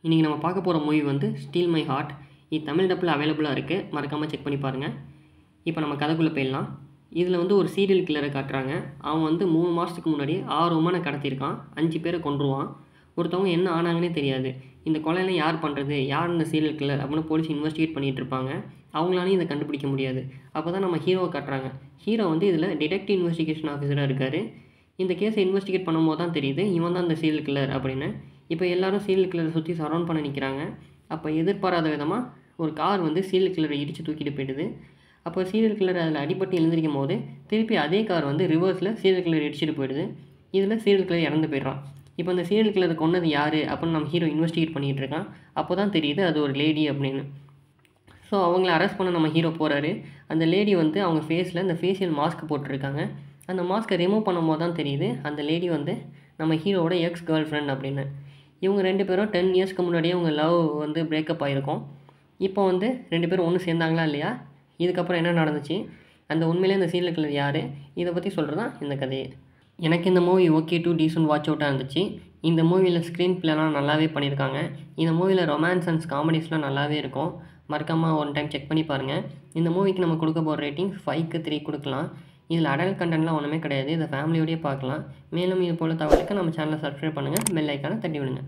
இன்றைக்கி நம்ம பார்க்க போகிற மூவி வந்து ஸ்டீல் மை ஹார்ட். இது தமிழ் டப்பில் அவைலபிளாக இருக்குது, மறக்காமல் செக் பண்ணி பாருங்கள். இப்போ நம்ம கதைக்குள்ளே போயிடலாம். இதில் வந்து ஒரு சீரியல் கில்லரை காட்டுறாங்க. அவன் வந்து 3 மாதத்துக்கு முன்னாடி 6 உமனை கடத்தியிருக்கான், 5 பேரை கொன்றுவான். ஒருத்தவங்க என்ன ஆனாங்கன்னே தெரியாது. இந்த கொலையெல்லாம் யார் பண்ணுறது, யார் இந்த சீரியல் கில்லர் அப்படின்னு போலீஸ் இன்வெஸ்டிகேட் பண்ணிகிட்டு இருப்பாங்க. அவங்களாலையும் இதை கண்டுபிடிக்க முடியாது. அப்போ தான் நம்ம ஹீரோவை காட்டுறாங்க. ஹீரோ வந்து இதில் டிடெக்டிவ் இன்வெஸ்டிகேஷன் ஆஃபீஸராக இருக்கார். இந்த கேஸை இன்வெஸ்டிகேட் பண்ணும்போது தான் தெரியுது இவன் தான் இந்த சீரியல் கில்லர் அப்படின்னு. இப்போ எல்லோரும் சீரியல் கில்லரை சுற்றி சரௌண்ட் பண்ண நிற்கிறாங்க. அப்போ எதிர்பாராத விதமாக ஒரு கார் வந்து சீரியல் கில்லரை இடித்து தூக்கிட்டு போயிடுது. அப்போ சீரியல் கில்லர் அதில் அடிபட்டு எழுந்திருக்கும் போது திருப்பி அதே கார் வந்து ரிவர்ஸில் சீரியல் கில்லர் இடிச்சிட்டு போயிடுது. இதில் சீரியல் கில்லர் இறந்து போயிடுறான். இப்போ அந்த சீரியல் கில்லரை கொன்னது யார் அப்படின்னு நம்ம ஹீரோ இன்வெஸ்டிகேட் பண்ணிகிட்டு இருக்கான். அப்போ தான் தெரியுது அது ஒரு லேடி அப்படின்னு. ஸோ அவங்கள அரெஸ்ட் பண்ண நம்ம ஹீரோ போகிறாரு. அந்த லேடி வந்து அவங்க ஃபேஸில் இந்த ஃபேஷியல் மாஸ்க் போட்டிருக்காங்க. அந்த மாஸ்க்கை ரிமூவ் பண்ணும்போது தான் தெரியுது அந்த லேடி வந்து நம்ம ஹீரோவோட எக்ஸ் கேர்ள் ஃப்ரெண்ட் அப்படின்னு. இவங்க 2 பேரும் 10 இயர்ஸ்க்கு முன்னாடியே அவங்க லவ் வந்து பிரேக்கப் ஆகிருக்கும். இப்போ வந்து 2 பேரும் ஒன்று சேர்ந்தாங்களா இல்லையா, இதுக்கப்புறம் என்ன நடந்துச்சு, அந்த உண்மையிலே இந்த சீரியல் கில்லர் யார், இதை பற்றி சொல்கிறது தான் இந்த கதையே. எனக்கு இந்த movie okay to decent watch அவுட்டாக இருந்துச்சு. இந்த மூவியில் ஸ்க்ரீன் பிளேலாம் நல்லாவே பண்ணியிருக்காங்க. இந்த மூவியில் ரொமான்ஸ் அண்ட் காமெடிஸ்லாம் நல்லாவே இருக்கும். மறக்காமல் ஒன் டைம் செக் பண்ணி பாருங்கள். இந்த மூவிக்கு நம்ம கொடுக்க போகிற ரேட்டிங் 5க்கு 3 கொடுக்கலாம். இதில் அடல்ட் கண்டென்ட்லாம் ஒன்றுமே கிடையாது. இதை ஃபேமிலியோடய பார்க்கலாம். மேலும் இது போல் தகவலுக்கு நம்ம சேனலை சப்ஸ்கிரைப் பண்ணுங்கள், பெல் ஐக்கானை தட்டி விடுங்க.